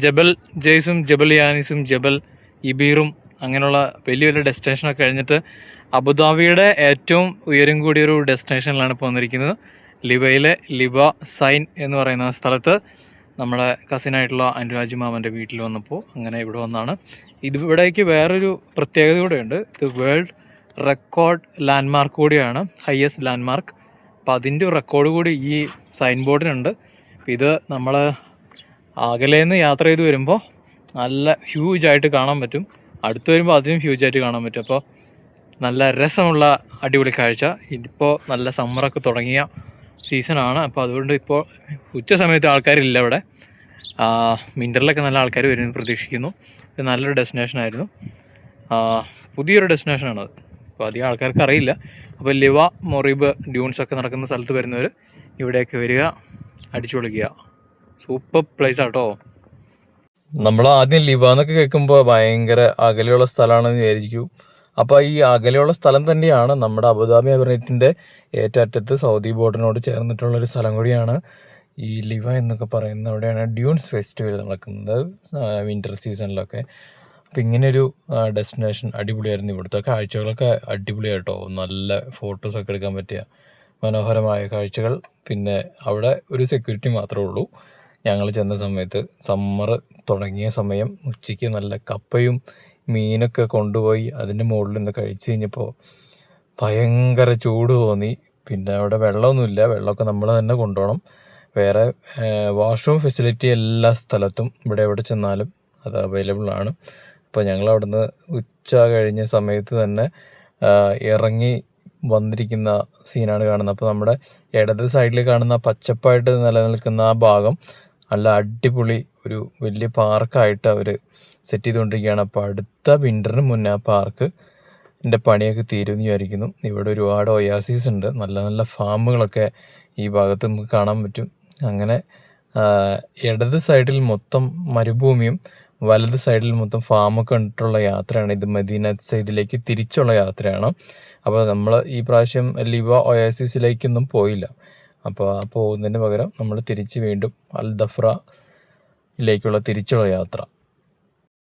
ജബൽ ജെയ്സും ജബൽ യാനിസും ജബൽ ഇബീറും അങ്ങനെയുള്ള വലിയ വലിയ ഡെസ്റ്റിനേഷനൊക്കെ കഴിഞ്ഞിട്ട് അബുദാബിയുടെ ഏറ്റവും ഉയരം കൂടിയൊരു ഡെസ്റ്റിനേഷനിലാണ് ഇപ്പോൾ വന്നിരിക്കുന്നത്. ലിബയിലെ ലിബ സൈൻ എന്ന് പറയുന്ന സ്ഥലത്ത് നമ്മുടെ കസിനായിട്ടുള്ള അനുരാജ് മാമൻ്റെ വീട്ടിൽ വന്നപ്പോൾ അങ്ങനെ ഇവിടെ വന്നാണ്. ഇവിടേക്ക് വേറൊരു പ്രത്യേകത കൂടെയുണ്ട്. ഇത് വേൾഡ് റെക്കോർഡ് ലാൻഡ്മാർക്ക് കൂടിയാണ്, ഹയസ്റ്റ് ലാൻഡ്മാർക്ക്. അപ്പം അതിൻ്റെ റെക്കോർഡ് കൂടി ഈ സൈൻ ബോർഡിനുണ്ട്. ഇത് നമ്മൾ അകലേന്ന് യാത്ര ചെയ്ത് വരുമ്പോൾ നല്ല ഹ്യൂജായിട്ട് കാണാൻ പറ്റും, അടുത്ത് വരുമ്പോൾ അതിനും ഹ്യൂജായിട്ട് കാണാൻ പറ്റും. അപ്പോൾ നല്ല രസമുള്ള അടിപൊളി കാഴ്ച. ഇതിപ്പോൾ നല്ല സമ്മറൊക്കെ തുടങ്ങിയ സീസണാണ്. അപ്പോൾ അതുകൊണ്ട് ഇപ്പോൾ ഉച്ച സമയത്ത് ആൾക്കാരില്ല ഇവിടെ. വിൻ്ററിലൊക്കെ നല്ല ആൾക്കാർ വരുമെന്ന് പ്രതീക്ഷിക്കുന്നു. ഇത് നല്ലൊരു ഡെസ്റ്റിനേഷനായിരുന്നു, പുതിയൊരു ഡെസ്റ്റിനേഷനാണത്. അപ്പോൾ അധികം ആൾക്കാർക്ക് അറിയില്ല. അപ്പോൾ ലിവ മൊറീബ് ഡ്യൂൺസൊക്കെ നടക്കുന്ന സ്ഥലത്ത് വരുന്നവർ ഇവിടെയൊക്കെ വരിക, അടിച്ചു പൊളിക്കുക. സൂപ്പർ പ്ലേസ് ആട്ടോ. നമ്മൾ ആദ്യം ലിവ എന്നൊക്കെ കേൾക്കുമ്പോൾ ഭയങ്കര അകലെയുള്ള സ്ഥലമാണെന്ന് വിചാരിക്കും. അപ്പോൾ ഈ അകലെയുള്ള സ്ഥലം തന്നെയാണ് നമ്മുടെ അബുദാബി എമിറേറ്റിൻ്റെ ഏറ്റവും അറ്റത്ത് സൗദി ബോർഡറിനോട് ചേർന്നിട്ടുള്ളൊരു സ്ഥലം കൂടിയാണ് ഈ ലിവ എന്നൊക്കെ പറയുന്നത്. അവിടെയാണ് ഡ്യൂൺസ് ഫെസ്റ്റിവൽ നടക്കുന്നത് വിൻ്റർ സീസണിലൊക്കെ. അപ്പം ഇങ്ങനെയൊരു ഡെസ്റ്റിനേഷൻ അടിപൊളിയായിരുന്നു. ഇവിടുത്തെ കാഴ്ചകളൊക്കെ അടിപൊളിയായിട്ടോ, നല്ല ഫോട്ടോസൊക്കെ എടുക്കാൻ പറ്റിയ മനോഹരമായ കാഴ്ചകൾ. പിന്നെ അവിടെ ഒരു സെക്യൂരിറ്റി മാത്രമേ ഉള്ളൂ. ഞങ്ങൾ ചെന്ന സമയത്ത് സമ്മർ തുടങ്ങിയ സമയം ഉച്ചയ്ക്ക് നല്ല കപ്പയും മീനൊക്കെ കൊണ്ടുപോയി അതിൻ്റെ മുകളിൽ നിന്ന് കഴിച്ച് കഴിഞ്ഞപ്പോൾ ഭയങ്കര ചൂട് തോന്നി. പിന്നെ അവിടെ വെള്ളമൊന്നുമില്ല, വെള്ളമൊക്കെ നമ്മൾ തന്നെ കൊണ്ടുപോകണം. വേറെ വാഷ്റൂം ഫെസിലിറ്റി എല്ലാ സ്ഥലത്തും ഇവിടെ എവിടെ ചെന്നാലും അത് അവൈലബിൾ ആണ്. അപ്പോൾ ഞങ്ങൾ അവിടുന്ന് ഉച്ച കഴിഞ്ഞ സമയത്ത് തന്നെ ഇറങ്ങി വന്നിരിക്കുന്ന സീനാണ് കാണുന്നത്. അപ്പോൾ നമ്മുടെ ഇടത് സൈഡിൽ കാണുന്ന പച്ചപ്പായിട്ട് നിലനിൽക്കുന്ന ആ ഭാഗം നല്ല അടിപൊളി ഒരു വലിയ പാർക്കായിട്ട് അവർ സെറ്റ് ചെയ്തുകൊണ്ടിരിക്കുകയാണ്. അപ്പോൾ അടുത്ത വിൻ്ററിന് മുന്നേ ആ പാർക്കിൻ്റെ പണിയൊക്കെ തീരുമെന്ന് വിചാരിക്കുന്നു. ഇവിടെ ഒരുപാട് ഒയാസിസ് ഉണ്ട്, നല്ല നല്ല ഫാമുകളൊക്കെ ഈ ഭാഗത്ത് നമുക്ക് കാണാൻ പറ്റും. അങ്ങനെ ഇടത് സൈഡിൽ മൊത്തം മരുഭൂമിയും വലത് സൈഡിൽ മൊത്തം ഫാമൊക്കെ കണ്ടിട്ടുള്ള യാത്രയാണ് ഇത്. മദീന സൈഡിലേക്ക് തിരിച്ചുള്ള യാത്രയാണ്. അപ്പോൾ നമ്മൾ ഈ പ്രാവശ്യം ലിവ ഒയാസിസിലേക്കൊന്നും പോയില്ല. അപ്പോൾ പോകുന്നതിന് പകരം നമ്മൾ തിരിച്ച് വീണ്ടും അൽ ദഫ്രയിലേക്കുള്ള തിരിച്ചുള്ള യാത്ര.